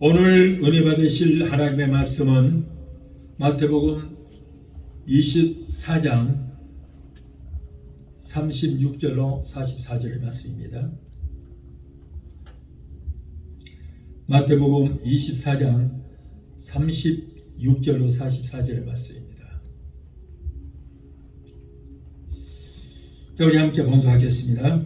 오늘 은혜 받으실 하나님의 말씀은 마태복음 24장 36절로 44절의 말씀입니다. 마태복음 24장 36절로 44절의 말씀입니다. 자, 우리 함께 봉독하겠습니다.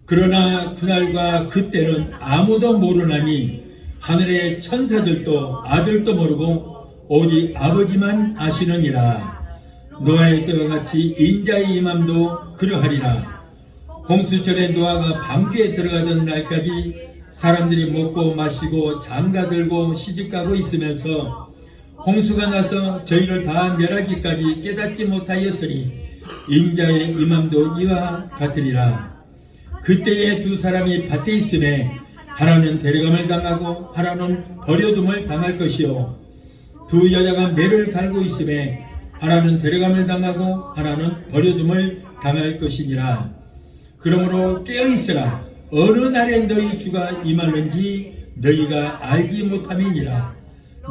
그러나 그날과 그때는 아무도 모르나니 하늘의 천사들도 아들도 모르고 오직 아버지만 아시느니라. 노아의 때와 같이 인자의 임함도 그러하리라. 홍수철에 노아가 방주에 들어가던 날까지 사람들이 먹고 마시고 장가들고 시집가고 있으면서 홍수가 나서 저희를 다 멸하기까지 깨닫지 못하였으니 인자의 임함도 이와 같으리라. 그때에 두 사람이 밭에 있음에 하나는 데려감을 당하고 하나는 버려둠을 당할 것이요, 두 여자가 매를 갈고 있음에 하나는 데려감을 당하고 하나는 버려둠을 당할 것이니라. 그러므로 깨어있으라. 어느 날에 너희 주가 임하는지 너희가 알지 못함이니라.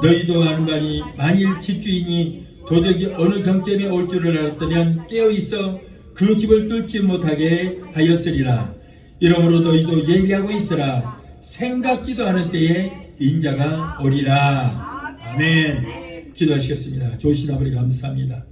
너희도 아는 바니 만일 집주인이 도적이 어느 정점에 올 줄을 알았다면 깨어있어 그 집을 뚫지 못하게 하였으리라. 이러므로 너희도 예비하고 있으라. 생각지도 않은 때에 인자가 오리라. 아멘. 기도하시겠습니다. 좋으신 아버지 감사합니다.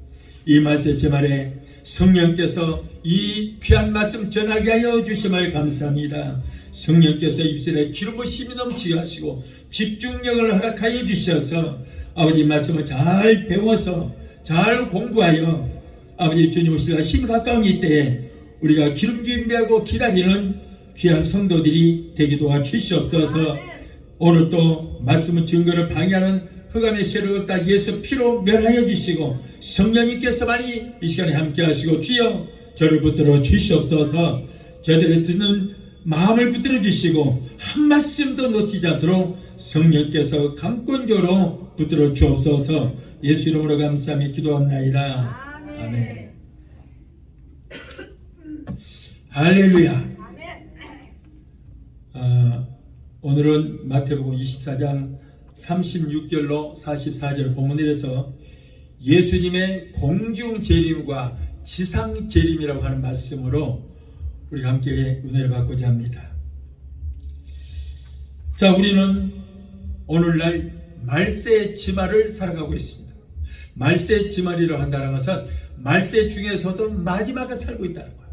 이 말씀의 제 말에 성령께서 이 귀한 말씀 전하게 하여 주심을 감사합니다. 성령께서 입술에 기름 부심이 넘치게 하시고 집중력을 허락하여 주셔서 아버지 말씀을 잘 배워서 잘 공부하여 아버지 주님 오실 힘 가까운 이때에 우리가 기름 준비하고 기다리는 귀한 성도들이 되기도 하시옵소서. 오늘 또 말씀은 증거를 방해하는 흑암의 세력을 다 예수 피로 멸하여 주시고 성령님께서만이 이 시간에 함께 하시고 주여 저를 붙들어 주시옵소서. 저들의 듣는 마음을 붙들어 주시고 한 말씀도 놓치지 않도록 성령께서 강권적으로 붙들어 주옵소서. 예수 이름으로 감사하며 기도합나이다. 아멘. 할렐루야. 오늘은 마태복음 24장 36절로 44절 본문에서 예수님의 공중재림과 지상재림이라고 하는 말씀으로 우리가 함께 은혜를 받고자 합니다. 자, 우리는 오늘날 말세 지말을 살아가고 있습니다. 말세 지말이라고 한다는 것은 말세 중에서도 마지막에 살고 있다는 거예요.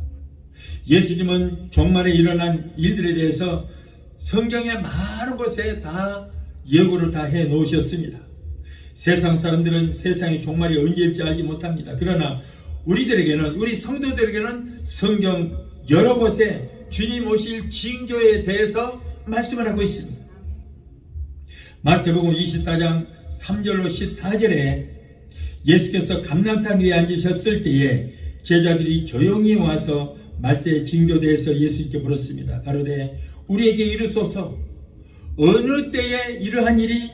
예수님은 종말에 일어난 일들에 대해서 성경의 많은 곳에 다 예고를 다 해 놓으셨습니다. 세상 사람들은 세상의 종말이 언제일지 알지 못합니다. 그러나 우리들에게는, 우리 성도들에게는 성경 여러 곳에 주님 오실 징조에 대해서 말씀을 하고 있습니다. 마태복음 24장 3절로 14절에 예수께서 감람산 위에 앉으셨을 때에 제자들이 조용히 와서 말세의 징조에 대해서 예수님께 물었습니다. 가로되 우리에게 이르소서, 어느 때에 이러한 일이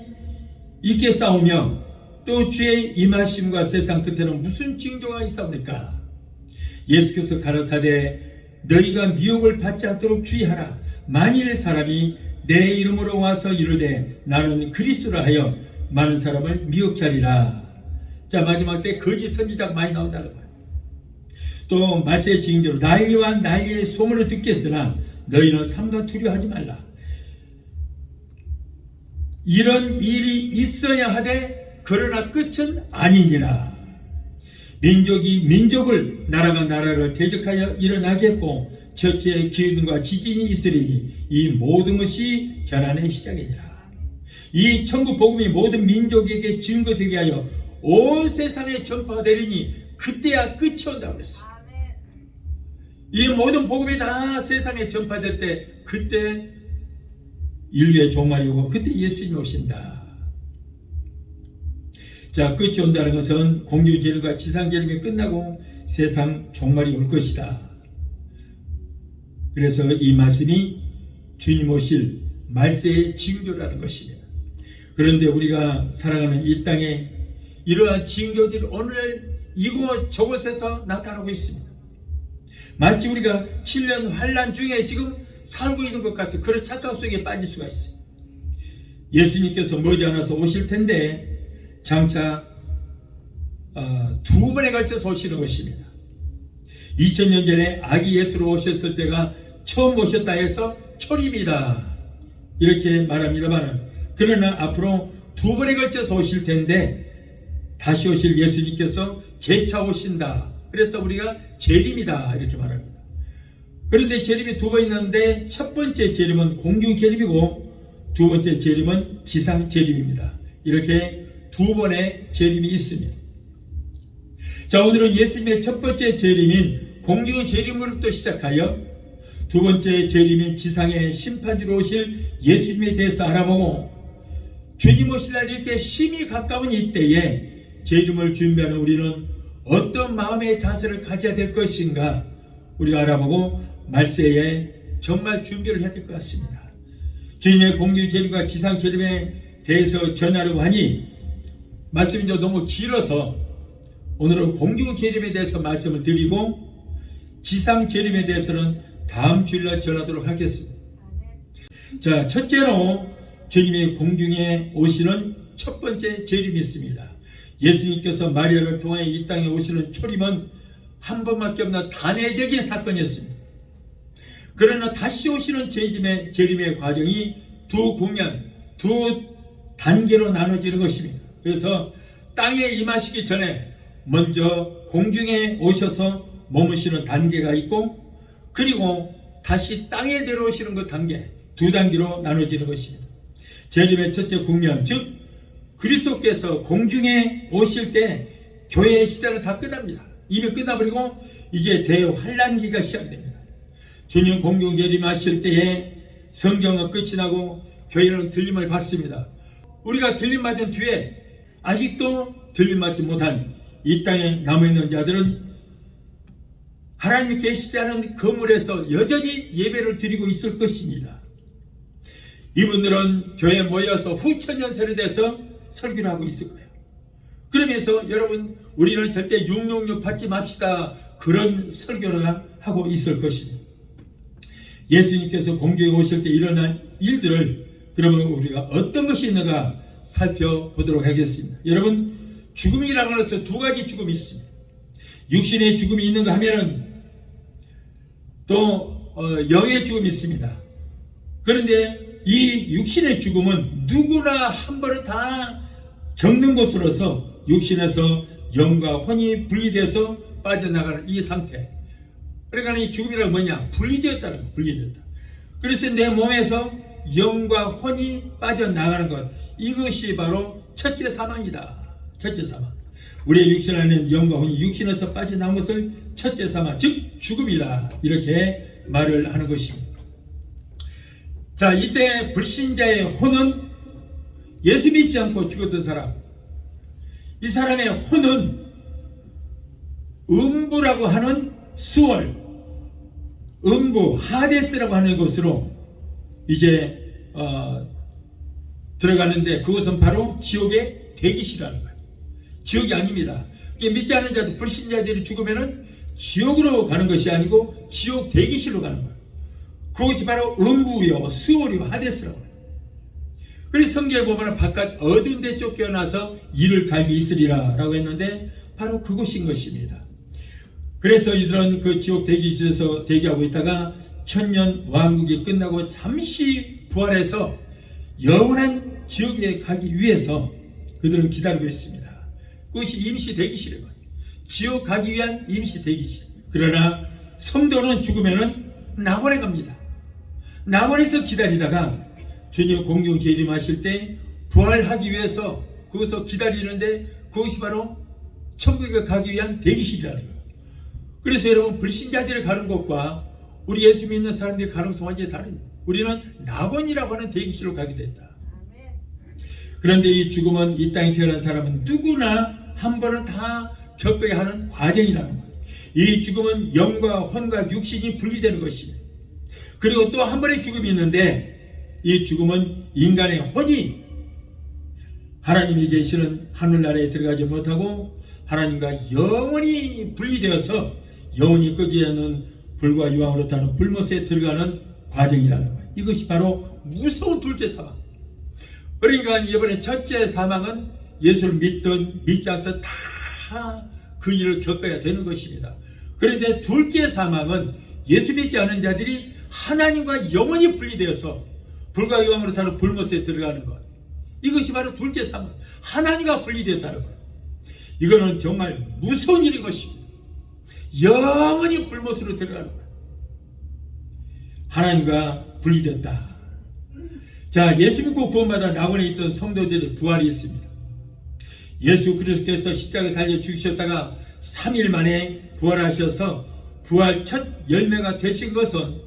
있겠사오며 또 주의 임하심과 세상 끝에는 무슨 징조가 있사옵니까? 예수께서 가라사대 너희가 미혹을 받지 않도록 주의하라. 만일 사람이 내 이름으로 와서 이르되 나는 그리스도라 하여 많은 사람을 미혹케 하리라. 자, 마지막 때 거짓 선지자가 많이 나온다는 거예요. 또 말세의 징조로 난리와 난리의 소문을 듣겠으나 너희는 삼가 두려워하지 말라. 이런 일이 있어야 하되 그러나 끝은 아니니라. 민족이 민족을, 나라가 나라를 대적하여 일어나겠고 첫째 기근과 지진이 있으리니 이 모든 것이 재난의 시작이니라. 이 천국 복음이 모든 민족에게 증거되게 하여 온 세상에 전파되리니 그때야 끝이 온다고 그랬어요. 이 모든 복음이 다 세상에 전파될 때 그때 인류의 종말이 오고 그때 예수님이 오신다. 자, 끝이 온다는 것은 공중재림과 지상재림이 끝나고 세상 종말이 올 것이다. 그래서 이 말씀이 주님 오실 말세의 징조라는 것입니다. 그런데 우리가 살아가는 이 땅에 이러한 징조들이 오늘날 이곳 저곳에서 나타나고 있습니다. 마치 우리가 7년 환란 중에 지금 살고 있는 것 같은 그런 착각 속에 빠질 수가 있어요. 예수님께서 머지않아서 오실 텐데 장차 두 번에 걸쳐서 오시는 것입니다. 2000년 전에 아기 예수로 오셨을 때가 처음 오셨다 해서 초림이다 이렇게 말합니다만, 그러나 앞으로 두 번에 걸쳐서 오실 텐데 다시 오실 예수님께서 재차 오신다. 그래서 우리가 재림이다 이렇게 말합니다. 그런데 재림이 두 번 있는데 첫 번째 재림은 공중 재림이고 두 번째 재림은 지상 재림입니다. 이렇게 두 번의 재림이 있습니다. 자, 오늘은 예수님의 첫 번째 재림인 공중 재림으로부터 시작하여 두 번째 재림인 지상의 심판주로 오실 예수님에 대해서 알아보고, 주님 오실 날 이렇게 심히 가까운 이때에 재림을 준비하는 우리는 어떤 마음의 자세를 가져야 될 것인가 우리가 알아보고 말세에 정말 준비를 해야 될 것 같습니다. 주님의 공중 재림과 지상 재림에 대해서 전하려고 하니 말씀이 너무 길어서 오늘은 공중 재림에 대해서 말씀을 드리고 지상 재림에 대해서는 다음 주일날 전하도록 하겠습니다. 자, 첫째로 주님이 공중에 오시는 첫 번째 재림이 있습니다. 예수님께서 마리아를 통해 이 땅에 오시는 초림은 한 번밖에 없는 단회적인 사건이었습니다. 그러나 다시 오시는 재림의 과정이 두 국면, 두 단계로 나눠지는 것입니다. 그래서 땅에 임하시기 전에 먼저 공중에 오셔서 머무시는 단계가 있고, 그리고 다시 땅에 내려오시는 그 단계, 두 단계로 나눠지는 것입니다. 재림의 첫째 국면, 즉 그리스도께서 공중에 오실 때 교회의 시대는 다 끝납니다. 이미 끝나버리고 이제 대환란기가 시작됩니다. 주님 공중 재림하실 때에 성경은 끝이 나고 교회는 들림을 받습니다. 우리가 들림 받은 뒤에 아직도 들림 받지 못한 이 땅에 남아있는 자들은 하나님이 계시지 않은 건물에서 여전히 예배를 드리고 있을 것입니다. 이분들은 교회에 모여서 후천년 세례돼서 설교를 하고 있을 거예요. 그러면서 여러분, 우리는 절대 666 받지 맙시다 그런 설교를 하고 있을 것입니다. 예수님께서 공중에 오실 때 일어난 일들을 그러면 우리가 어떤 것이 있는가 살펴보도록 하겠습니다. 여러분, 죽음이라고 해서 두 가지 죽음이 있습니다. 육신의 죽음이 있는가 하면은 또 영의 죽음이 있습니다. 그런데 이 육신의 죽음은 누구나 한 번은 다 겪는 것으로서 육신에서 영과 혼이 분리돼서 빠져나가는 이 상태. 그러니까 이 죽음이란 뭐냐? 분리되었다는 거, 분리되었다. 그래서 내 몸에서 영과 혼이 빠져나가는 것, 이것이 바로 첫째 사망이다. 첫째 사망. 우리의 육신 안에 영과 혼이 육신에서 빠져나온 것을 첫째 사망, 즉 죽음이다. 이렇게 말을 하는 것입니다. 자, 이때 불신자의 혼은 예수 믿지 않고 죽었던 사람, 이 사람의 혼은 음부라고 하는 수월, 음부, 하데스라고 하는 곳으로 이제 들어가는데, 그것은 바로 지옥의 대기실이라는 거예요. 지옥이 아닙니다. 믿지 않는 자들, 불신자들이 죽으면은 지옥으로 가는 것이 아니고 지옥 대기실로 가는 거예요. 그것이 바로 음부요, 수월이요, 하데스라고 해요. 그래서 성경에 보면 바깥 어두운 데 쫓겨나서 이를 갈미 있으리라 라고 했는데 바로 그것인 것입니다. 그래서 이들은 그 지옥 대기실에서 대기하고 있다가 천년 왕국이 끝나고 잠시 부활해서 영원한 지옥에 가기 위해서 그들은 기다리고 있습니다. 그것이 임시 대기실이에요. 지옥 가기 위한 임시 대기실. 그러나 성도는 죽으면은 낙원에 갑니다. 낙원에서 기다리다가 주님 공중 재림하실 때 부활하기 위해서 거기서 기다리는데 그것이 바로 천국에 가기 위한 대기실이라는 거예요. 그래서 여러분, 불신자들이 가는 곳과 우리 예수 믿는 사람들이 가는 곳은 완전히 다릅니다. 우리는 낙원이라고 하는 대기실로 가게 된다. 그런데 이 죽음은 이 땅에 태어난 사람은 누구나 한 번은 다 겪어야 하는 과정이라는 거예요. 이 죽음은 영과 혼과 육신이 분리되는 것입니다. 그리고 또 한 번의 죽음이 있는데 이 죽음은 인간의 혼이 하나님이 계시는 하늘나라에 들어가지 못하고 하나님과 영원히 분리되어서 영원히 끄지 않는 불과 유황으로 타는 불못에 들어가는 과정이라는 거예요. 이것이 바로 무서운 둘째 사망. 그러니까 이번에 첫째 사망은 예수를 믿든 믿지 않든 다 그 일을 겪어야 되는 것입니다. 그런데 둘째 사망은 예수 믿지 않은 자들이 하나님과 영원히 분리되어서 불과 유황으로 타는 불못에 들어가는 것, 이것이 바로 둘째 사망, 하나님과 분리되었다는 것. 이거는 정말 무서운 일인 것입니다. 영원히 불못으로 들어가는 것, 하나님과 분리됐다. 자, 예수 믿고 구원받아 낙원에 있던 성도들의 부활이 있습니다. 예수 그리스도께서 십자가에 달려 죽으셨다가 3일 만에 부활하셔서 부활 첫 열매가 되신 것은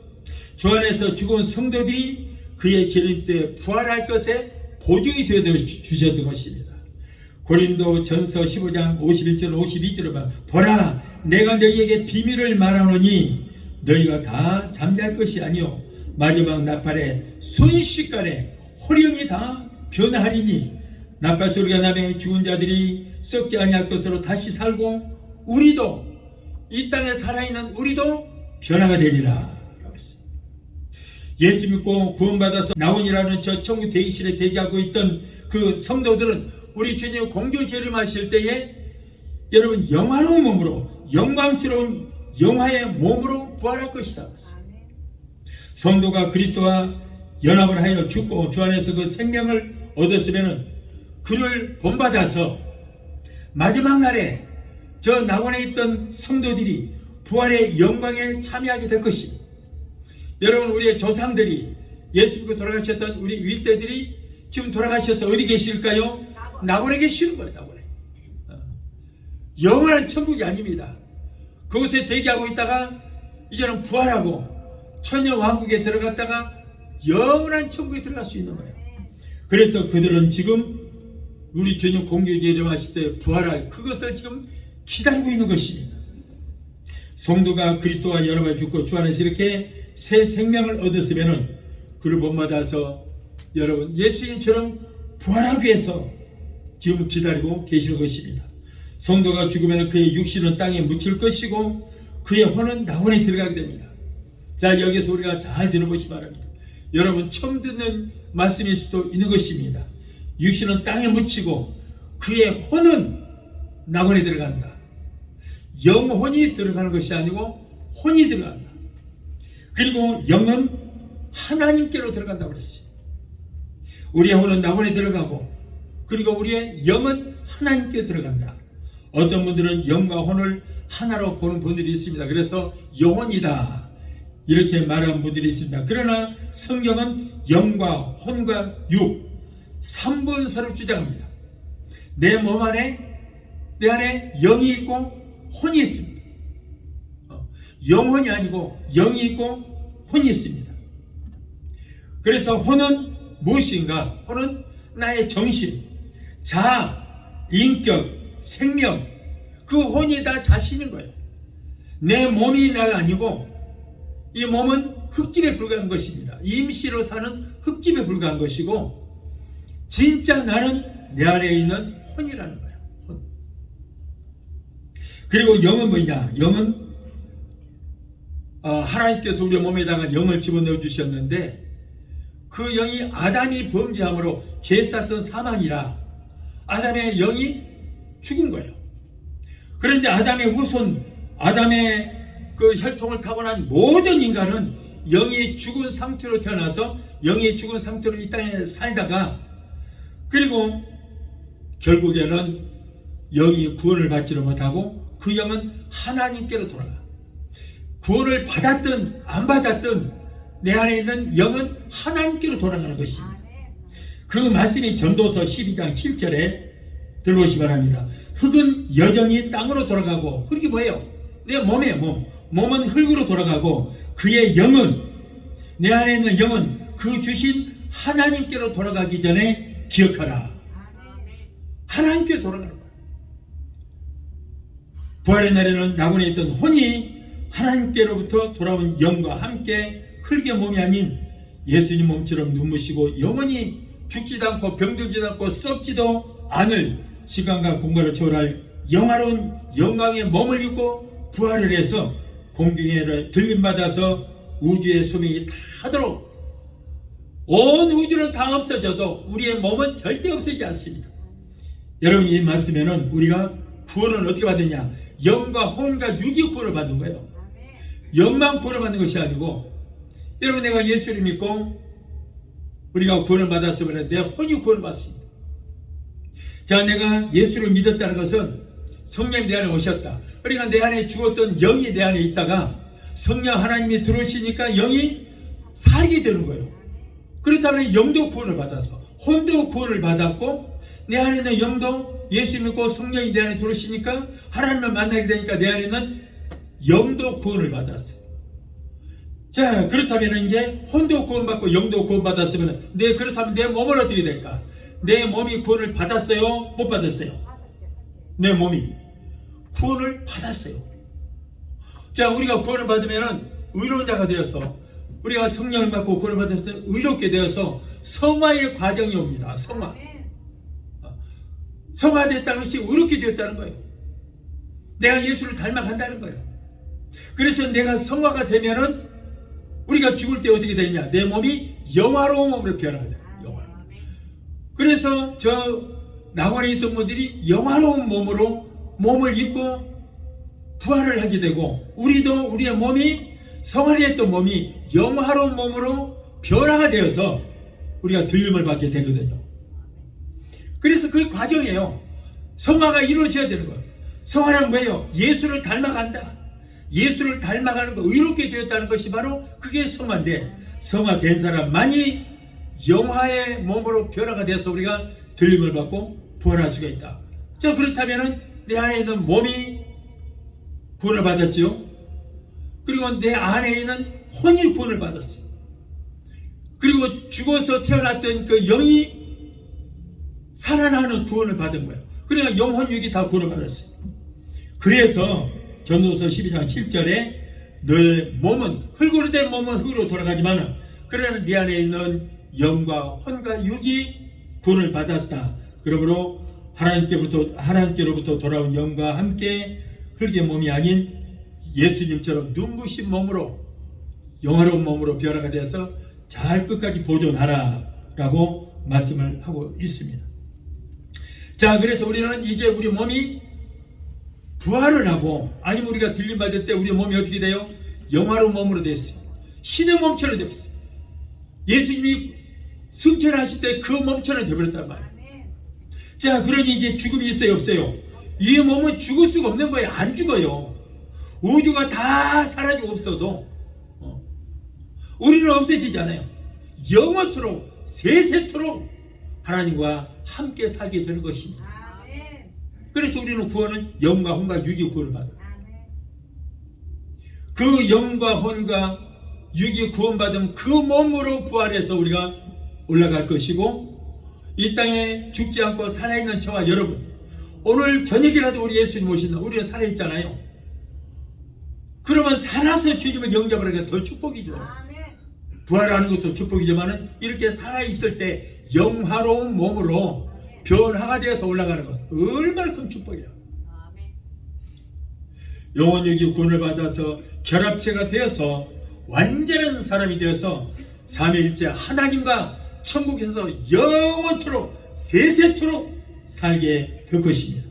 주 안에서 죽은 성도들이 그의 재림 때 부활할 것에 보증이 되어 주셨던 것입니다. 고린도 전서 15장 51절 52절에 보면 보라 내가 너희에게 비밀을 말하노니 너희가 다 잠잘 것이 아니요 마지막 나팔에 순식간에 호령이 다 변하리니 나팔 소리가 나며 죽은 자들이 썩지 아니할 것으로 다시 살고 우리도 이 땅에 살아있는 우리도 변화가 되리라 라고 했습니다. 예수 믿고 구원받아서 낙원이라는 저 천국 대기실에 대기하고 있던 그 성도들은 우리 주님 공중 재림하실 때에 여러분 영화로운 몸으로 영광스러운 영화의 몸으로 부활할 것이다. 성도가 그리스도와 연합을 하여 죽고 주 안에서 그 생명을 얻었으면 그를 본받아서 마지막 날에 저 낙원에 있던 성도들이 부활의 영광에 참여하게 될 것입니다. 여러분 우리의 조상들이 예수 믿고 돌아가셨던 우리 윗대들이 지금 돌아가셔서 어디 계실까요? 낙원에 계시는 거예요. 낙원에. 영원한 천국이 아닙니다. 그곳에 대기하고 있다가 이제는 부활하고 천녀왕국에 들어갔다가 영원한 천국에 들어갈 수 있는 거예요. 그래서 그들은 지금 우리 주님 공중재림하실 때 부활할 그것을 지금 기다리고 있는 것입니다. 성도가 그리스도와 연합해 죽고 주 안에서 이렇게 새 생명을 얻었으면 그를 본받아서 여러분 예수님처럼 부활하기 위해서 지금 기다리고 계시는 것입니다. 성도가 죽으면 그의 육신은 땅에 묻힐 것이고 그의魂은 낙원에 들어가게 됩니다. 자, 여기서 우리가 잘 들어보시기 바랍니다. 여러분 처음 듣는 말씀일 수도 있는 것입니다. 육신은 땅에 묻히고 그의 혼은 낙원에 들어간다. 영혼이 들어가는 것이 아니고 혼이 들어간다. 그리고 영은 하나님께로 들어간다고 그랬어요. 우리의 혼은 낙원에 들어가고 그리고 우리의 영은 하나님께 들어간다. 어떤 분들은 영과 혼을 하나로 보는 분들이 있습니다. 그래서 영혼이다 이렇게 말하는 분들이 있습니다. 그러나 성경은 영과 혼과 육 3분서를 주장합니다. 내 몸 안에 내 안에 영이 있고 혼이 있습니다. 영혼이 아니고 영이 있고 혼이 있습니다. 그래서 혼은 무엇인가? 혼은 나의 정신, 자아, 인격, 생명, 그 혼이 다 자신인 거예요. 내 몸이 나가 아니고 이 몸은 흙집에 불과한 것입니다. 임시로 사는 흙집에 불과한 것이고 진짜 나는 내 안에 있는 혼이라는 거예요. 혼. 그리고 영은 뭐냐? 영은 하나님께서 우리 몸에다가 영을 집어넣어 주셨는데 그 영이 아담이 범죄함으로 죄사선 사망이라 아담의 영이 죽은 거예요. 그런데 아담의 후손, 아담의 그 혈통을 타고난 모든 인간은 영이 죽은 상태로 태어나서 영이 죽은 상태로 이 땅에 살다가 그리고 결국에는 영이 구원을 받지를 못하고 그 영은 하나님께로 돌아가. 구원을 받았든 안 받았든 내 안에 있는 영은 하나님께로 돌아가는 것입니다. 그 말씀이 전도서 12장 7절에 들어보시기 바랍니다. 흙은 여전히 땅으로 돌아가고 흙이 뭐예요? 내 몸의 몸은 흙으로 돌아가고 그의 영은 내 안에 있는 영은 그 주신 하나님께로 돌아가기 전에 기억하라. 하나님께 돌아가는 거야. 부활의 날에는 낙원에 있던 혼이 하나님께로부터 돌아온 영과 함께 흙의 몸이 아닌 예수님 몸처럼 눈부시고 영원히 죽지도 않고 병들지도 않고 썩지도 않을 시간과 공간을 초월할 영화로운 영광의 몸을 입고 부활을 해서 공중에 들림받아서 우주의 소명이 닿도록 온 우주는 다 없어져도 우리의 몸은 절대 없어지지 않습니다. 여러분, 이 말씀에는 우리가 구원을 어떻게 받느냐? 영과 혼과 육이 구원을 받는 거예요. 영만 구원을 받는 것이 아니고, 여러분, 내가 예수를 믿고 우리가 구원을 받았으면 내 혼이 구원을 받습니다. 자, 내가 예수를 믿었다는 것은 성령이 내 안에 오셨다. 그러니까 내 안에 죽었던 영이 내 안에 있다가 성령 하나님이 들어오시니까 영이 살게 되는 거예요. 그렇다면 영도 구원을 받았어. 혼도 구원을 받았고, 내 안에 있는 영도 예수 믿고 성령이 내 안에 들어오시니까 하나님을 만나게 되니까 내 안에 있는 영도 구원을 받았어요. 자, 그렇다면 이제 혼도 구원받고 영도 구원받았으면 그렇다면 내 몸은 어떻게 될까? 내 몸이 구원을 받았어요? 못 받았어요? 내 몸이 구원을 받았어요. 자, 우리가 구원을 받으면 의로운 자가 되어서, 우리가 성령을 받고 구원을 받아서 의롭게 되어서 성화의 과정이 옵니다. 성화됐다는 것이 의롭게 되었다는 거예요. 내가 예수를 닮아간다는 거예요. 그래서 내가 성화가 되면은 우리가 죽을 때 어떻게 되냐? 내 몸이 영화로운 몸으로 변화가 돼요. 그래서 낙원에 있던 분들이 영화로운 몸으로 몸을 입고 부활을 하게 되고, 우리도 우리의 몸이 성화됐던 몸이 영화로운 몸으로 변화가 되어서 우리가 들림을 받게 되거든요. 그래서 그 과정이에요. 성화가 이루어져야 되는 거예요. 성화는 뭐예요? 예수를 닮아간다. 예수를 닮아가는 거, 의롭게 되었다는 것이 바로 그게 성화인데, 성화된 사람만이 영화의 몸으로 변화가 돼서 우리가 들림을 받고 부활할 수가 있다. 자, 그렇다면 내 안에 있는 몸이 구원을 받았죠. 그리고 내 안에 있는 혼이 구원을 받았어요. 그리고 죽어서 태어났던 그 영이 살아나는 구원을 받은 거예요. 그러니까 영혼 육이 다 구원을 받았어요. 그래서 전도서 12장 7절에 너의 몸은 흙으로 된 몸은 흙으로 돌아가지만 그러나 네 안에 있는 영과 혼과 육이 구원을 받았다. 그러므로 하나님께로부터 돌아온 영과 함께 흙의 몸이 아닌 예수님처럼 눈부신 몸으로 영화로운 몸으로 변화가 되어서 잘 끝까지 보존하라 라고 말씀을 하고 있습니다. 자, 그래서 우리는 이제 우리 몸이 부활을 하고, 아니면 우리가 들림 받을 때 우리 몸이 어떻게 돼요? 영화로운 몸으로 됐어요. 신의 몸처럼 됐어요. 예수님이 승천하실 때 그 몸처럼 되어버렸단 말이에요. 자, 그러니 이제 죽음이 있어요, 없어요? 이 몸은 죽을 수가 없는 거예요. 안 죽어요. 우주가 다 사라지고 없어도 우리는 없어지잖아요. 영원토록 세세토록 하나님과 함께 살게 되는 것입니다. 그래서 우리는 구원은 영과 혼과 육이 구원을 받아요. 그 영과 혼과 육이 구원받은 그 몸으로 부활해서 우리가 올라갈 것이고, 이 땅에 죽지 않고 살아있는 저와 여러분, 오늘 저녁이라도 우리 예수님 오신다. 우리가 살아있잖아요. 그러면 살아서 주님을 영접을 하기가 더 축복이죠. 부활하는 것도 축복이지만 이렇게 살아있을 때 영화로운 몸으로 변화가 되어서 올라가는 것, 얼마나 큰 축복이야. 영혼육이 구원을 받아서 결합체가 되어서 완전한 사람이 되어서 삼위일체 하나님과 천국에서 영원토록 세세토록 살게 될 것입니다.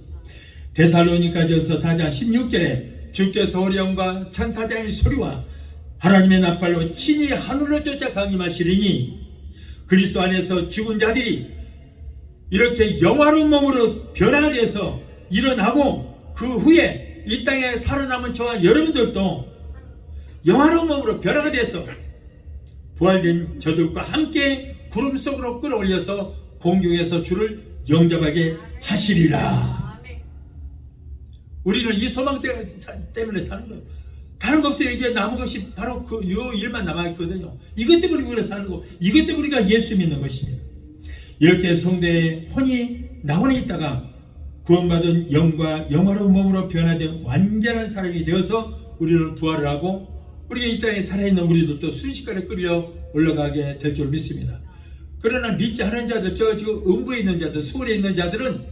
데살로니가전서 4장 16절에 주께서 오령과 천사장의 소리와 하나님의 낫발로 친히 하늘로 쫓아 강림하시리니 그리스도 안에서 죽은 자들이 이렇게 영화로운 몸으로 변화가 돼서 일어나고, 그 후에 이 땅에 살아남은 저와 여러분들도 영화로운 몸으로 변화가 돼서 부활된 저들과 함께 구름 속으로 끌어올려서 공중에서 주를 영접하게 하시리라. 우리는 이 소망 때문에 사는 거예요. 다른 거 없어요. 이게 남은 것이 바로 그 일만 남아있거든요. 이것 때문에 우리가 사는 거, 이것 때문에 우리가 예수 믿는 것입니다. 이렇게 성대의 혼이 낙원에 있다가 구원받은 영과 영화로운 몸으로 변화된 완전한 사람이 되어서 우리는 부활을 하고, 우리가 이 땅에 살아있는 우리들도 순식간에 끌려 올라가게 될 줄 믿습니다. 그러나 믿지 않은 자들, 지금 음부에 있는 자들, 수월에 있는 자들은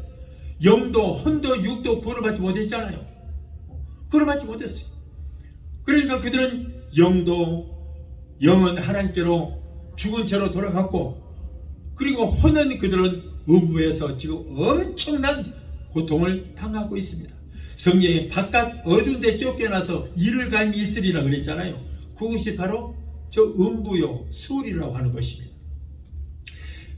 영도 혼도 육도 구원을 받지 못했잖아요. 구원을 받지 못했어요. 그러니까 그들은 영은 하나님께로 죽은 채로 돌아갔고, 그리고 혼은 그들은 음부에서 지금 엄청난 고통을 당하고 있습니다. 성경에 바깥 어두운 데 쫓겨나서 이를 갈미 있으리라 그랬잖아요. 그것이 바로 저 음부요 수울이라고 하는 것입니다.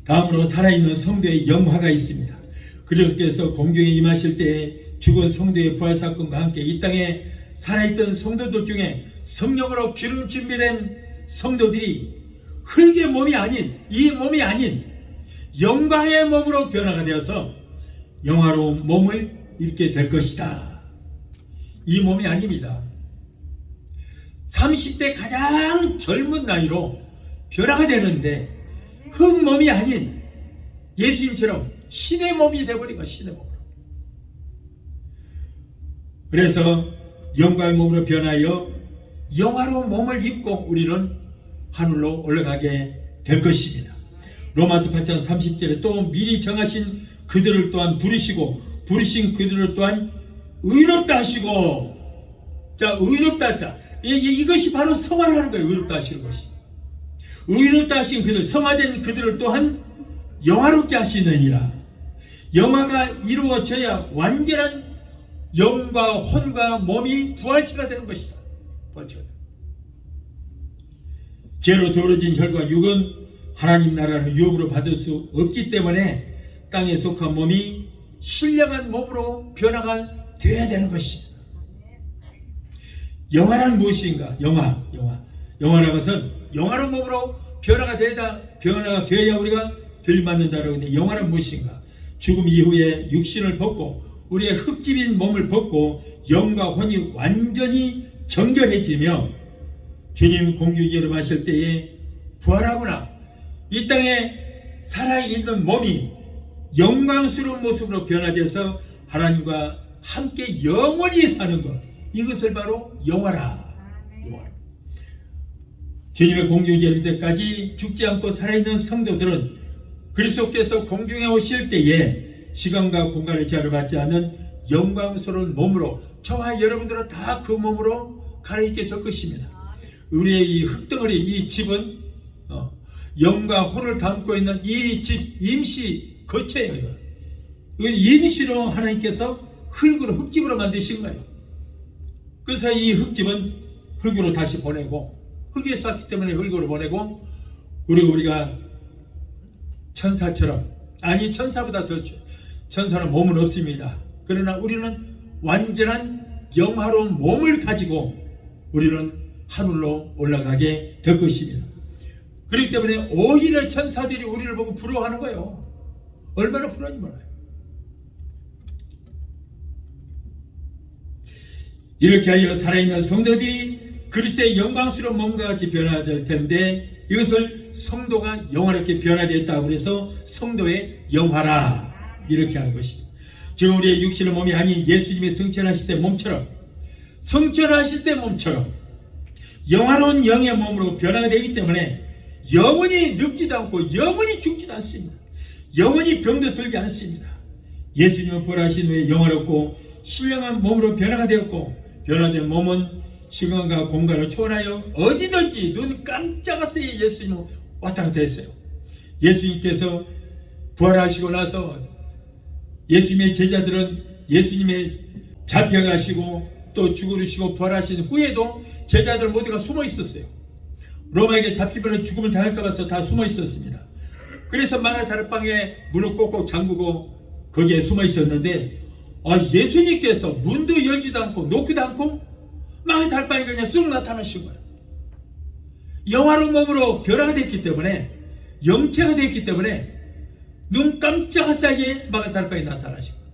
다음으로 살아있는 성도의 영화가 있습니다. 그리스도께서 공중에 임하실 때에 죽은 성도의 부활사건과 함께 이 땅에 살아있던 성도들 중에 성령으로 기름 준비된 성도들이 흙의 몸이 아닌, 이 몸이 아닌 영광의 몸으로 변화가 되어서 영화로운 몸을 입게 될 것이다. 이 몸이 아닙니다. 30대 가장 젊은 나이로 변화가 되는데 흙 몸이 아닌 예수님처럼 신의 몸이 되어버린 거야. 신의 몸으로. 그래서 영광의 몸으로 변하여 영화로운 몸을 입고 우리는 하늘로 올라가게 될 것입니다. 로마서 8장 30절에 또 미리 정하신 그들을 또한 부르시고 부르신 그들을 또한 의롭다 하시고, 자, 의롭다 했다. 이것이 바로 성화를 하는 거예요. 의롭다 하시는 것이. 의롭다 하신 그들, 성화된 그들을 또한 영화롭게 하시느니라. 영화가 이루어져야 완전한 영과 혼과 몸이 부활체가 되는 것이다. 부활체가 되는. 죄로 더러진 혈과 육은 하나님 나라를 유업으로 받을 수 없기 때문에 땅에 속한 몸이 신령한 몸으로 변화가 되어야 되는 것입니다. 영화란 무엇인가? 영화라는 것은 영화로운 몸으로 변화가 되어야 우리가 들맞는다라고 하는데, 영화란 무엇인가? 죽음 이후에 육신을 벗고 우리의 흙집인 몸을 벗고 영과 혼이 완전히 정결해지며 주님 공주제로 마실 때에 부활하거나 이 땅에 살아있는 몸이 영광스러운 모습으로 변화돼서 하나님과 함께 영원히 사는 것, 이것을 바로 영화라. 주님의 공중에 이를 때까지 죽지 않고 살아있는 성도들은 그리스도께서 공중에 오실 때에 시간과 공간의 제한을 받지 않는 영광스러운 몸으로 저와 여러분들은 다 그 몸으로 갈아입게 될 것입니다. 우리의 이 흙덩어리, 이 집은 영과 혼을 담고 있는 이 집 임시 거처예요. 이건 임시로 하나님께서 흙집으로 만드신 거예요. 그래서 이 흙집은 흙으로 다시 보내고, 흙에서 왔기 때문에 흙으로 보내고, 우리가 천사처럼, 아니 천사보다 더, 천사는 몸은 없습니다. 그러나 우리는 완전한 영화로운 몸을 가지고 우리는 하늘로 올라가게 될 것입니다. 그렇기 때문에 오히려 천사들이 우리를 보고 부러워하는 거예요. 얼마나 부러운지 몰라요. 이렇게 하여 살아있는 성도들이 그리스도의 영광스러운 몸과 같이 변화될 텐데, 이것을 성도가 영화롭게 변화되었다고 해서 성도의 영화라 이렇게 하는 것입니다. 지금 우리의 육신의 몸이 아닌 예수님이 성천하실 때 몸처럼, 성천하실 때 몸처럼 영화로운 영의 몸으로 변화가 되기 때문에 영원히 늙지도 않고 영원히 죽지도 않습니다. 영원히 병도 들지 않습니다. 예수님은 부활하신 후에 영화롭고 신령한 몸으로 변화가 되었고, 변화된 몸은 시간과 공간을 초월하여 어디든지 눈 깜짝할 새에 예수님은 왔다 갔다 했어요. 예수님께서 부활하시고 나서 예수님의 제자들은 예수님의 잡혀가시고 또 죽으시고 부활하신 후에도 제자들 모두가 숨어 있었어요. 로마에게 잡히면 죽음을 당할까 봐서 다 숨어 있었습니다. 그래서 마가다 다락방에 문을 꼭꼭 잠그고 거기에 숨어 있었는데, 예수님께서 문도 열지도 않고 놓기도 않고 마가다 다락방에 그냥 쑥 나타나신 거예요. 영화로운 몸으로 변화가 됐기 때문에, 영체가 됐기 때문에 눈 깜짝할 사이에 마가다 다락방에 나타나신 거예요.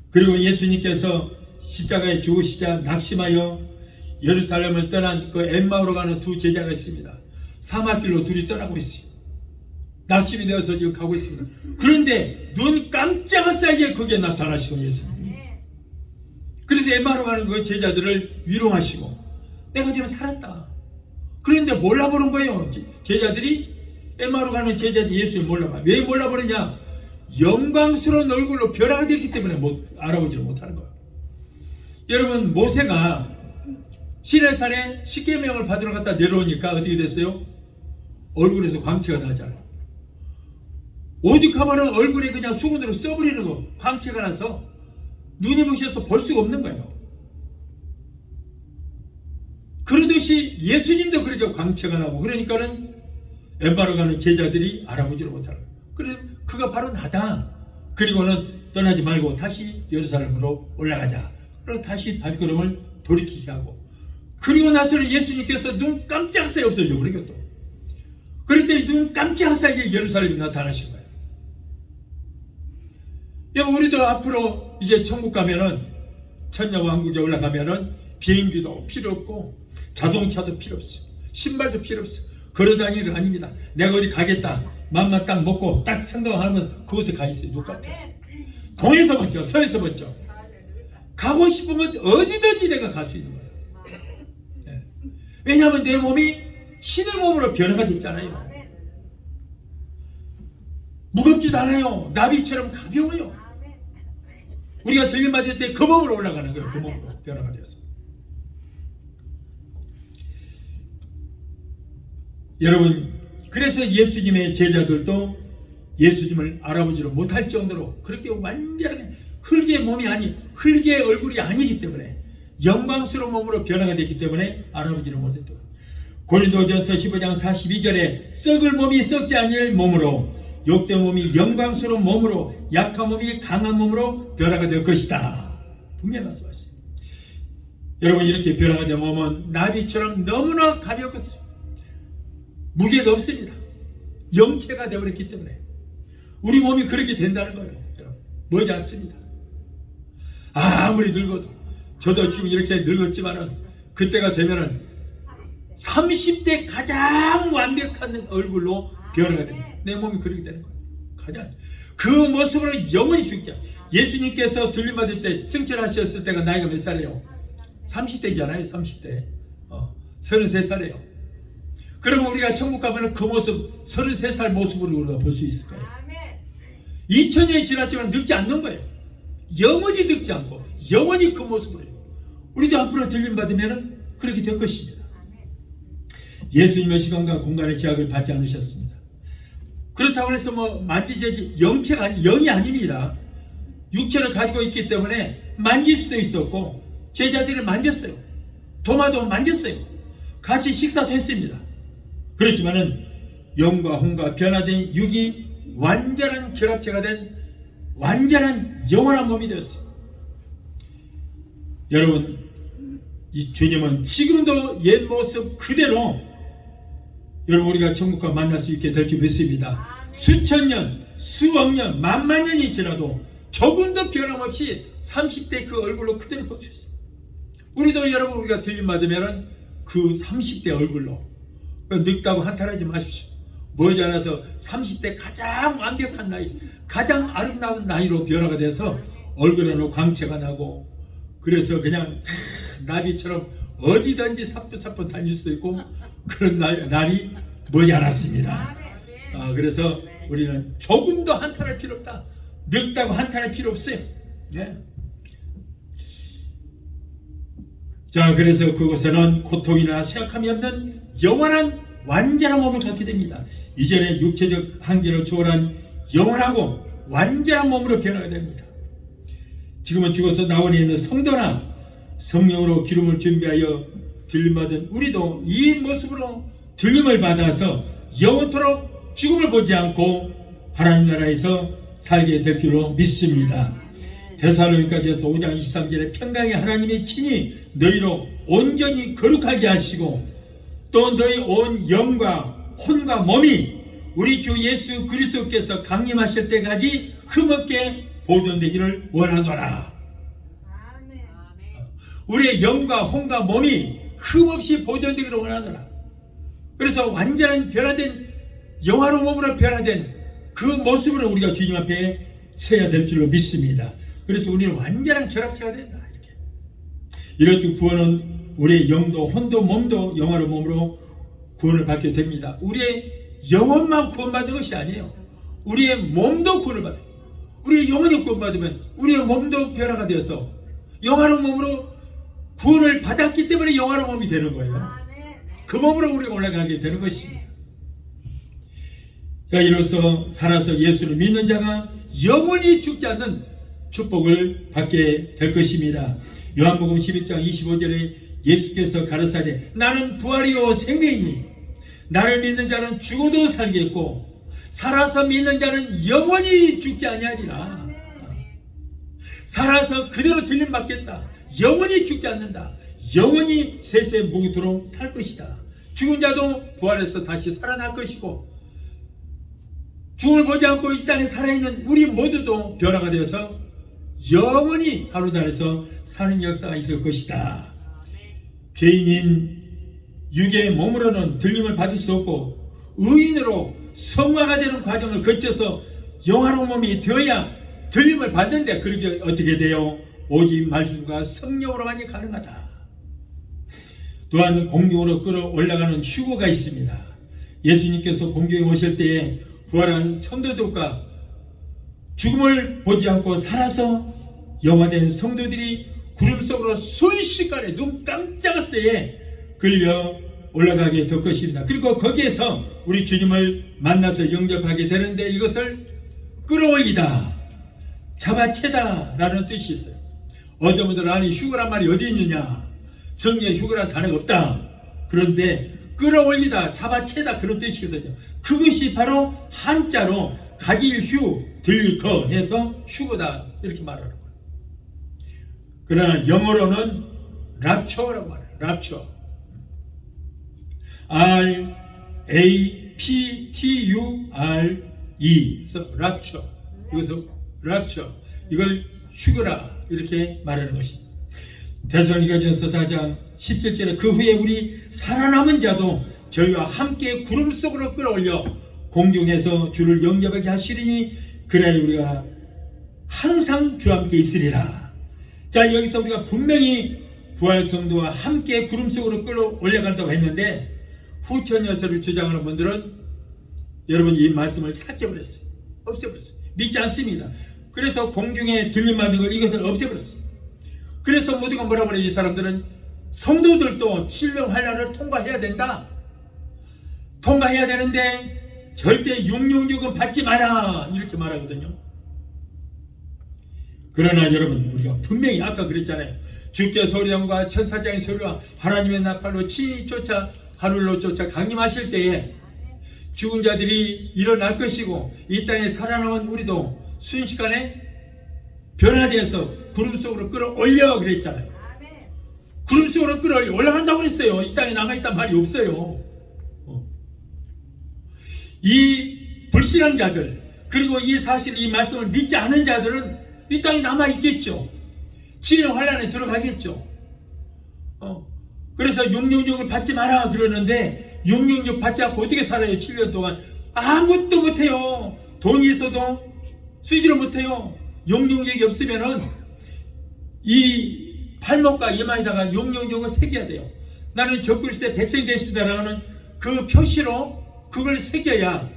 그리고 예수님께서 십자가에 죽으시자 낙심하여 예루살렘을 떠난 그 엠마오로 가는 두 제자가 있습니다. 사막길로 둘이 떠나고 있어요. 낙심이 되어서 지금 가고 있습니다. 그런데 눈 깜짝할 사이에 거기에 나타나시고 예수님이. 그래서 엠마오로 가는 그 제자들을 위로하시고, 내가 지금 살았다. 그런데 몰라보는 거예요. 제자들이, 엠마오로 가는 제자들이 예수를 몰라봐. 왜 몰라보느냐? 영광스러운 얼굴로 변화가 됐기 때문에 알아보지를 못하는 거예요. 여러분, 모세가 시내산에 십계명을 받으러 갔다 내려오니까 어떻게 됐어요? 얼굴에서 광채가 나잖아요. 오죽하면 얼굴에 그냥 수건으로 써버리는 거, 광채가 나서 눈이 부셔서 볼 수가 없는 거예요. 그러듯이 예수님도 그렇게 광채가 나고, 그러니까는 엠바로 가는 제자들이 알아보지를 못하는 거예요. 그래, 그가 바로 나다. 그리고는 떠나지 말고 다시 예루살렘으로 올라가자. 그리고 다시 발걸음을 돌이키게 하고, 그리고 나서는 예수님께서 눈 깜짝 사이 없어져 버리고, 또 그랬더니 눈 깜짝 사이에 예루살렘이 나타나신 거예요. 여러분, 우리도 앞으로 이제 천국 가면은, 천녀왕국에 올라가면은 비행기도 필요 없고 자동차도 필요 없어요. 신발도 필요 없어요. 걸어다니는 일 아닙니다. 내가 어디 가겠다, 맘만 딱 먹고 딱 생각하면 그곳에 가 있어요. 눈 깜짝서. 동에서 먼저, 서에서 먼저. 가고 싶으면 어디든지 내가 갈 수 있는 거예요. 네. 왜냐하면 내 몸이 신의 몸으로 변화가 됐잖아요. 무겁지도 않아요. 나비처럼 가벼워요. 우리가 들림 맞을 때 그 몸으로 올라가는 거예요. 그 몸으로 변화가 되어서. 여러분, 그래서 예수님의 제자들도 예수님을 알아보지를 못할 정도로 그렇게 완전하게 흙의 몸이 아니, 흙의 얼굴이 아니기 때문에, 영광스러운 몸으로 변화가 됐기 때문에 알아보지를 못했던 거예요. 고린도전서 15장 42절에 썩을 몸이 썩지 아니할 몸으로, 욕된 몸이 영광스러운 몸으로, 약한 몸이 강한 몸으로 변화가 될 것이다. 분명히 말씀하셨어요. 여러분, 이렇게 변화가 된 몸은 나비처럼 너무나 가볍겠어요. 무게가 없습니다. 영체가 되어버렸기 때문에 우리 몸이 그렇게 된다는 거예요. 여러분, 멀지 않습니다. 아무리 늙어도, 저도 지금 이렇게 늙었지만은 그때가 되면은 30대 가장 완벽한 얼굴로 변화가 됩니다. 내 몸이 그렇게 되는 거예요. 가장 그 모습으로 영원히 죽자. 예수님께서 들림받을 때, 승천하셨을 때가 나이가 몇 살이에요? 30대잖아요. 30대. 33살이에요. 그러면 우리가 천국 가면 그 모습, 33살 모습으로 우리가 볼 수 있을 거예요. 2000년이 지났지만 늙지 않는 거예요. 영원히 늙지 않고 영원히 그 모습으로 해요. 우리도 앞으로 들림받으면 그렇게 될 것입니다. 예수님은 시간과 공간의 제약을 받지 않으셨습니다. 그렇다고 해서 만지지, 영체가 아니, 영이 아닙니다. 육체를 가지고 있기 때문에 만질 수도 있었고, 제자들이 만졌어요. 도마도 만졌어요. 같이 식사도 했습니다. 그렇지만은 영과 혼과 변화된 육이 완전한 결합체가 된 완전한 영원한 몸이 되었어요. 여러분, 이 주님은 지금도 옛 모습 그대로 여러분 우리가 천국과 만날 수 있게 될 줄 믿습니다. 수천 년, 수억 년, 만만 년이 지나도 조금도 변함없이 30대 그 얼굴로 그대로 볼 수 있어요. 우리도 여러분, 우리가 들림 받으면 그 30대 얼굴로, 늙다고 한탄하지 마십시오. 머지않아서 30대 가장 완벽한 나이, 가장 아름다운 나이로 변화가 돼서 얼굴에는 광채가 나고, 그래서 그냥 나비처럼 어디든지 사뿐사뿐 다닐 수 있고, 그런 날이 머지않았습니다. 그래서 우리는 조금도 한탄할 필요 없다. 늙다고 한탄할 필요 없어요. 네. 자, 그래서 그곳에는 고통이나 쇠약함이 없는 영원한 완전한 몸을 갖게 됩니다. 이전에 육체적 한계를 초월한 영원하고 완전한 몸으로 변화가 됩니다. 지금은 죽어서 나원에 있는 성도나 성령으로 기름을 준비하여 들림받은 우리도 이 모습으로 들림을 받아서 영원토록 죽음을 보지 않고 하나님 나라에서 살게 될 줄로 믿습니다. 데살로니가전서 5장 23절에 평강의 하나님이 친히 너희로 온전히 거룩하게 하시고, 또 너희 온 영과 혼과 몸이 우리 주 예수 그리스도께서 강림하실 때까지 흠없게 보존되기를 원하노라. 우리의 영과 혼과 몸이 흠없이 보존되기를 원하노라. 그래서 완전한 변화된 영화로운 몸으로 변화된 그 모습으로 우리가 주님 앞에 서야 될 줄로 믿습니다. 그래서 우리는 완전한 결합체가 된다. 이렇게 구원은 우리의 영도 혼도 몸도 영화로운 몸으로 구원을 받게 됩니다. 우리의 영혼만 구원받는 것이 아니에요. 우리의 몸도 구원을 받아요. 우리의 영혼이 구원받으면 우리의 몸도 변화가 되어서 영화로운 몸으로 구원을 받았기 때문에 영화로운 몸이 되는 거예요. 그 몸으로 우리가 올라가게 되는 것입니다. 자, 이로써 살아서 예수를 믿는 자가 영원히 죽지 않는 축복을 받게 될 것입니다. 요한복음 11장 25절에 예수께서 가르사되 나는 부활이요 생명이니 나를 믿는 자는 죽어도 살겠고 살아서 믿는 자는 영원히 죽지 아니하리라. 살아서 그대로 들림받겠다. 영원히 죽지 않는다. 영원히 세세 무도록 살 것이다. 죽은 자도 부활해서 다시 살아날 것이고 죽음을 보지 않고 이 땅에 살아있는 우리 모두도 변화가 되어서 영원히 하루날에서 사는 역사가 있을 것이다. 죄인인 육의 몸으로는 들림을 받을 수 없고 의인으로 성화가 되는 과정을 거쳐서 영화로운 몸이 되어야 들림을 받는데 그렇게 어떻게 돼요? 오직 말씀과 성령으로만이 가능하다. 또한 공중으로 끌어올라가는 휴거가 있습니다. 예수님께서 공중에 오실 때에 부활한 성도들과 죽음을 보지 않고 살아서 영화된 성도들이 구름 속으로 순식간에 눈 깜짝할 새에 끌려 올라가게 될 것입니다. 그리고 거기에서 우리 주님을 만나서 영접하게 되는데 이것을 끌어올리다, 잡아채다 라는 뜻이 있어요. 어떤 분들은 아니 휴거란 말이 어디 있느냐, 성경에 휴거란 단어가 없다. 그런데 끌어올리다, 잡아채다 그런 뜻이거든요. 그것이 바로 한자로 가질휴, 들리커 해서 휴거다 이렇게 말하는 거예요. 그러나 영어로는 랍처라고 말해요. 랍처. R-A-P-T-U-R-E. 그래서 랍처. 여기서 랍처. 이걸 휴거라 이렇게 말하는 것입니다. 데살로니가전서 4장 17절에 그 후에 우리 살아남은 자도 저희와 함께 구름 속으로 끌어올려 공중에서 주를 영접하게 하시리니 그래야 우리가 항상 주와 함께 있으리라. 자, 여기서 우리가 분명히 부활성도와 함께 구름 속으로 끌어올려간다고 했는데 후천여서를 주장하는 분들은 여러분 이 말씀을 삭제버렸어요. 없애버렸어요. 믿지 않습니다. 그래서 공중에 들림받는 걸 이것을 없애버렸어요. 그래서 모두가 뭐라 그래요? 이 사람들은 성도들도 신령 환난을 통과해야 된다. 통과해야 되는데 절대 666은 받지 마라 이렇게 말하거든요. 그러나 여러분 우리가 분명히 아까 그랬잖아요. 주께 소리함과 천사장의 소리와 하나님의 나팔로 친히 쫓아 하늘로 쫓아 강림하실 때에 죽은 자들이 일어날 것이고 이 땅에 살아남은 우리도 순식간에 변화되어서 구름 속으로 끌어올려 그랬잖아요. 구름 속으로 끌어올려 올라간다고 했어요. 이 땅에 남아있단 말이 없어요. 이 불신한 자들 그리고 이 사실 이 말씀을 믿지 않은 자들은 이 땅에 남아있겠죠. 진영 환란에 들어가겠죠. 그래서 666을 받지 마라 그러는데 666 받지 않고 어떻게 살아요? 7년 동안 아무것도 못해요. 돈이 있어도 쓰지를 못해요. 666이 없으면은 이 팔목과 이마에다가 666을 새겨야 돼요. 나는 적그리스도의 백성이 됐으다라는 그 표시로 그걸 새겨야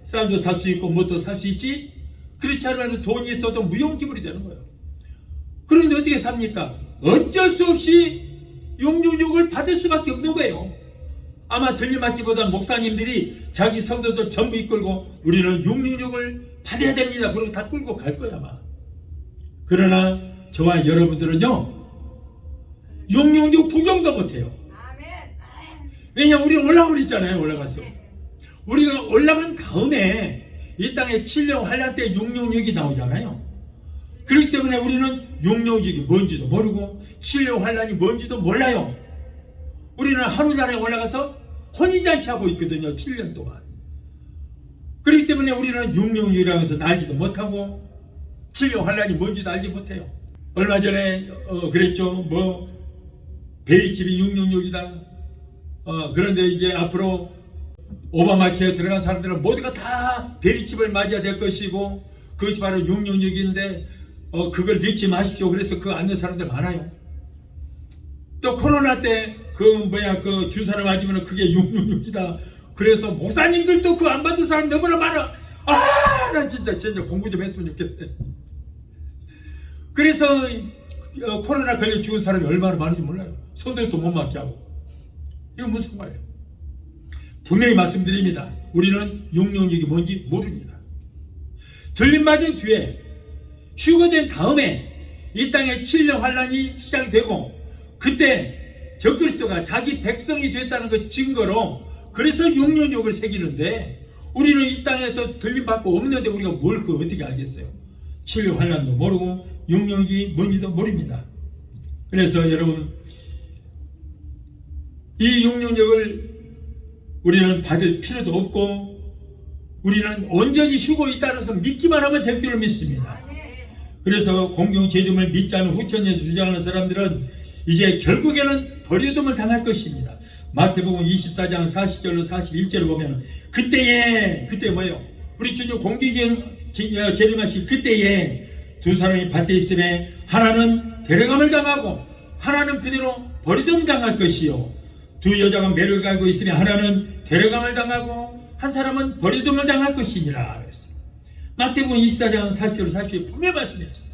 쌀도 살 수 있고 뭣도 살 수 있지. 그렇지 않으면 돈이 있어도 무용지물이 되는 거예요. 그런데 어떻게 삽니까? 어쩔 수 없이 666을 받을 수밖에 없는 거예요. 아마 들림받기보다는 목사님들이 자기 성도들 전부 이끌고 우리는 666을 받아야 됩니다. 그러고 다 끌고 갈 거야 아마. 그러나 저와 여러분들은요 666 구경도 못해요. 왜냐면 우리는 올라가고 있잖아요. 올라가서 우리가 올라간 다음에 이 땅에 7년 환란 때 666이 나오잖아요. 그렇기 때문에 우리는 666이 뭔지도 모르고 7년 환란이 뭔지도 몰라요. 우리는 하루날에 올라가서 혼인잔치하고 있거든요. 7년 동안. 그렇기 때문에 우리는 666이라고 해서 알지도 못하고 7년 환란이 뭔지도 알지 못해요. 얼마 전에 그랬죠. 뭐 베리집이 666이다. 그런데 이제 앞으로 오바마케어 들어간 사람들은 모두가 다 베리집을 맞아야 될 것이고 그것이 바로 666인데 그걸 넣지 마십시오. 그래서 그거 안 넣는 사람들 많아요. 또 코로나 때 그 주사를 맞으면 그게 666이다. 그래서 목사님들도 그거 안 받은 사람 너무나 많아. 나 진짜 공부 좀 했으면 좋겠네. 그래서 코로나 걸려 죽은 사람이 얼마나 많은지 몰라요. 성도들도 못 맞게 하고. 이건 무슨 말이에요? 분명히 말씀드립니다. 우리는 육령육이 뭔지 모릅니다. 들림받은 뒤에 휴거된 다음에 이 땅에 7년 환란이 시작되고, 그때 적그리스도가 자기 백성이 됐다는 그 증거로 그래서 육령육을 새기는데, 우리는 이 땅에서 들림받고 없는데 우리가 뭘 어떻게 알겠어요? 7년 환란도 모르고 육령육이 뭔지도 모릅니다. 그래서 여러분, 이 육령육을 우리는 받을 필요도 없고, 우리는 온전히 휴거에 따라서 믿기만 하면 될 줄을 믿습니다. 그래서 공중 재림을 믿지 않은 후천에 주장하는 사람들은 이제 결국에는 버려둠을 당할 것입니다. 마태복음 24장 40절로 41절을 보면, 그때 뭐예요? 우리 주님 공중 재림하실 그때에 두 사람이 밭에 있음에 하나는 데려감을 당하고 하나는 그대로 버려둠 당할 것이요, 두 여자가 매를 갈고 있으면 하나는 데려감을 당하고 한 사람은 버려둠을 당할 것이니라 그랬어요. 마태복음 24장 40절 40절 분명히 말씀했어요.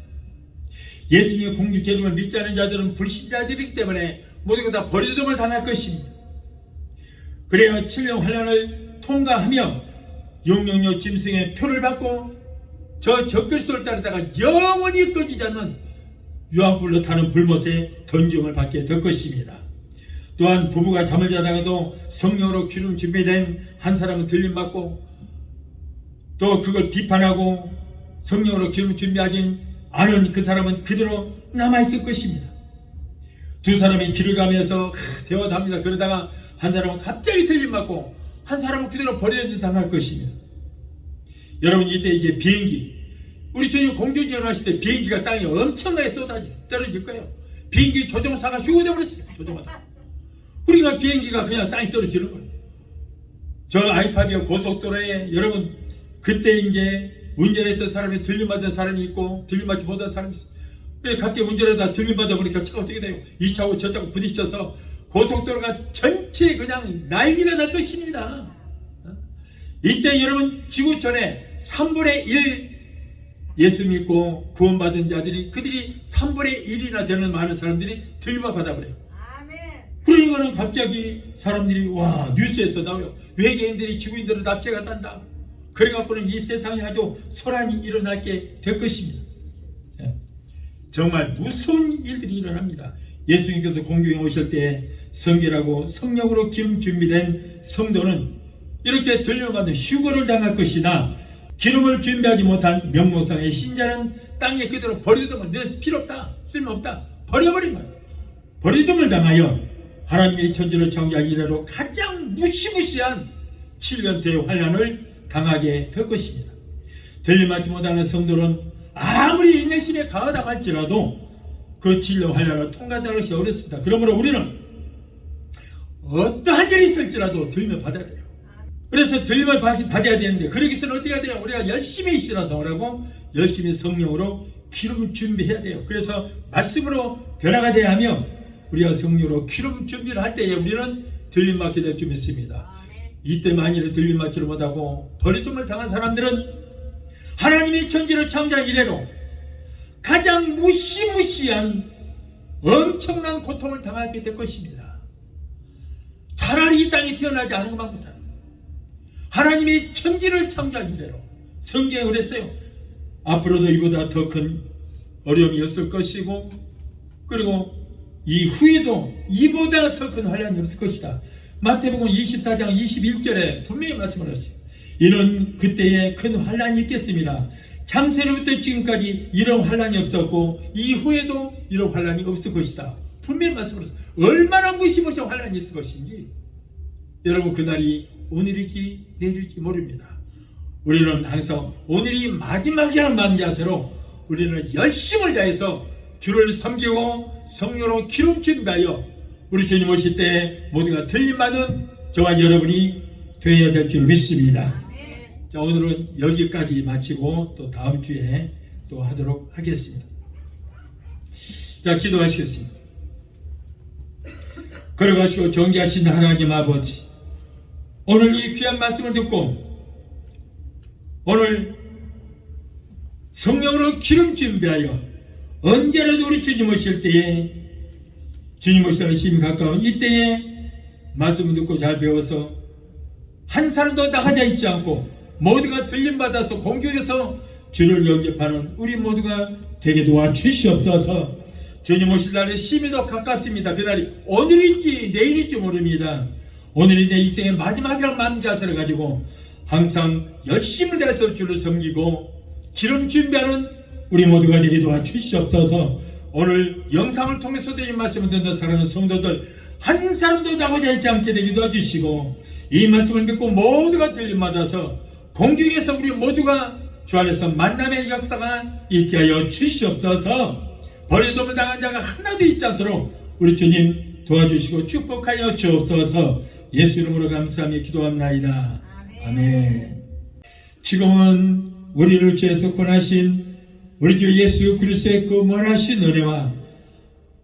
예수님의 공중 재림을 믿지 않은 자들은 불신자들이기 때문에 모두가 다 버려둠을 당할 것입니다. 그래야 7년 환란을 통과하며 육령육 짐승의 표를 받고 저 적그리스도를 따르다가 영원히 꺼지지 않는 유황불로 타는 불못에 던짐을 받게 될 것입니다. 또한 부부가 잠을 자다가도 성령으로 기름 준비된 한 사람은 들림받고, 또 그걸 비판하고 성령으로 기름 준비하진 않은 그 사람은 그대로 남아있을 것입니다. 두 사람이 길을 가면서 대화도 합니다. 그러다가 한 사람은 갑자기 들림받고 한 사람은 그대로 버려져 당할 것입니다. 여러분, 이때 이제 비행기, 우리 주님 공중전을 하실 때 비행기가 땅에 엄청나게 떨어질 거예요. 비행기 조종사가 휴거되어 버렸어요. 조종하다. 우리가 비행기가 그냥 땅에 떨어지는 거예요. 저 아이파비아 고속도로에 여러분, 그때 이제 운전했던 사람이 들림받은 사람이 있고 들림받지 못한 사람이 있어요. 그래서 갑자기 운전하다 들림받아 보니까 차가 어떻게 돼요? 이 차하고 저 차하고 부딪혀서 고속도로가 전체 그냥 난리가 날 것입니다. 이때 여러분, 지구촌에 3분의 1 예수 믿고 구원받은 자들이, 그들이 3분의 1이나 되는 많은 사람들이 들림을 받아버려요. 그러니까는 갑자기 사람들이 뉴스에서 나와요. 외계인들이 지구인들을 납치해갔단다. 그래갖고는 이 세상에 아주 소란이 일어나게 될 것입니다. 정말 무서운 일들이 일어납니다. 예수님께서 공중에 오실 때 성결하고 성령으로 기름 준비된 성도는 이렇게 들려받은 휴거를 당할 것이나, 기름을 준비하지 못한 명목상의 신자는 땅에 그대로 버려두면 내 필요 없다, 쓸모없다, 버려버린 거예요. 버려둠을 당하여 하나님의 천지를 창조한 이래로 가장 무시무시한 7년 대환란을 당하게 될 것입니다. 들림받지 못하는 성도는 아무리 인내심에 강하다 할지라도 그 7년 환란을 통과하는 것이 어렵습니다. 그러므로 우리는 어떠한 일이 있을지라도 들림을 받아야 돼요. 그래서 들림을 받아야 되는데, 그러기 위해서는 어떻게 해야 돼요? 우리가 열심히 신앙생활하고 열심히 성령으로 기름 준비해야 돼요. 그래서 말씀으로 변화가 돼야 하며, 우리가 성령으로 기름 준비를 할 때에 우리는 들림받게 될 줄 믿습니다. 이때 만일에 들림받지를 못하고 버림을 당한 사람들은 하나님이 천지를 창조한 이래로 가장 무시무시한 엄청난 고통을 당하게 될 것입니다. 차라리 이 땅에 태어나지 않은 것만보다 하나님이 천지를 창조한 이래로, 성경에 그랬어요. 앞으로도 이보다 더 큰 어려움이 없을 것이고, 그리고 이후에도 이보다 더 큰 환란이 없을 것이다. 마태복음 24장 21절에 분명히 말씀을 했어요. 이는 그때에 큰 환란이 있겠습니다. 창세로부터 지금까지 이런 환란이 없었고 이후에도 이런 환란이 없을 것이다. 분명히 말씀을 했어요. 얼마나 무시무시한 환란이 있을 것인지. 여러분, 그날이 오늘일지 내일일지 모릅니다. 우리는 항상 오늘이 마지막이라는 마음 자세로 우리는 열심을 다해서 주를 섬기고 성령으로 기름 준비하여 우리 주님 오실 때 모두가 들림받은 저와 여러분이 되어야 될 줄 믿습니다. 자, 오늘은 여기까지 마치고 또 다음 주에 또 하도록 하겠습니다. 자, 기도하시겠습니다. 걸어가시고 존귀하신 하나님 아버지, 오늘 이 귀한 말씀을 듣고 오늘 성령으로 기름 준비하여 언제라도 우리 주님 오실 때에, 주님 오시는 시임 가까운 이때에 말씀을 듣고 잘 배워서 한 사람도 나가자 있지 않고 모두가 들림받아서 공중에서 주를 영접하는 우리 모두가 되게 도와주시옵소서. 주님 오실 날에 심히도 가깝습니다. 그날이 오늘일지 내일일지 모릅니다. 오늘이 내 인생의 마지막이란 마음자세를 가지고 항상 열심을 다해서 주를 섬기고 기름 준비하는 우리 모두가 되게 도와주시옵소서. 오늘 영상을 통해서도 이 말씀을 듣는 사랑하는 성도들 한 사람도 나오지 있지 않게 되게 도와주시고 이 말씀을 믿고 모두가 들림받아서 공중에서 우리 모두가 주 안에서 만남의 역사가 있게 하여 주시옵소서. 버려둠을 당한 자가 하나도 있지 않도록 우리 주님 도와주시고 축복하여 주옵소서. 예수 이름으로 감사하며 기도합나이다. 아멘. 지금은 우리를 죄에서 구원하신 우리 주 예수 그리스도의 그 무한하신 은혜와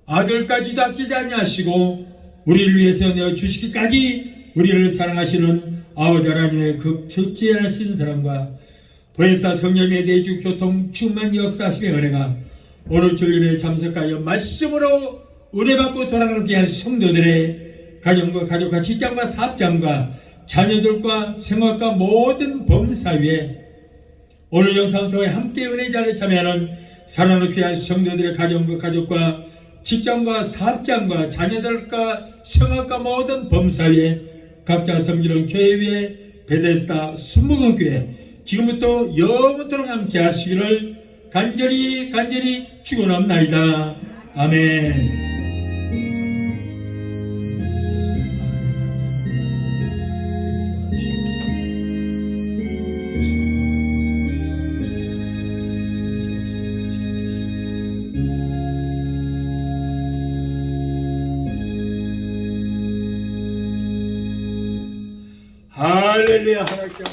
아들까지도 아끼지 아니하시고 우리를 위해서 내어주시기까지 우리를 사랑하시는 아버지 하나님의 극적지하신 사랑과 보혜사 성령의 내주 교통 충만 역사하심의 은혜가 오늘 주님에 참석하여 말씀으로 은혜받고 돌아가는 귀한 성도들의 가정과 가족과 직장과 사업장과 자녀들과 생활과 모든 범사 위에 오늘 영상을 통해 함께 은혜 자리에 참여하는 사랑하는 귀한 성도들의 가정과 가족과 직장과 사업장과 자녀들과 생활과 모든 범사 위에 각자 섬기는 교회 위에 베데스다 순복음교회 지금부터 영원토록 함께 하시기를 간절히 축원합나이다. 아멘. 할렐루야. 하나님께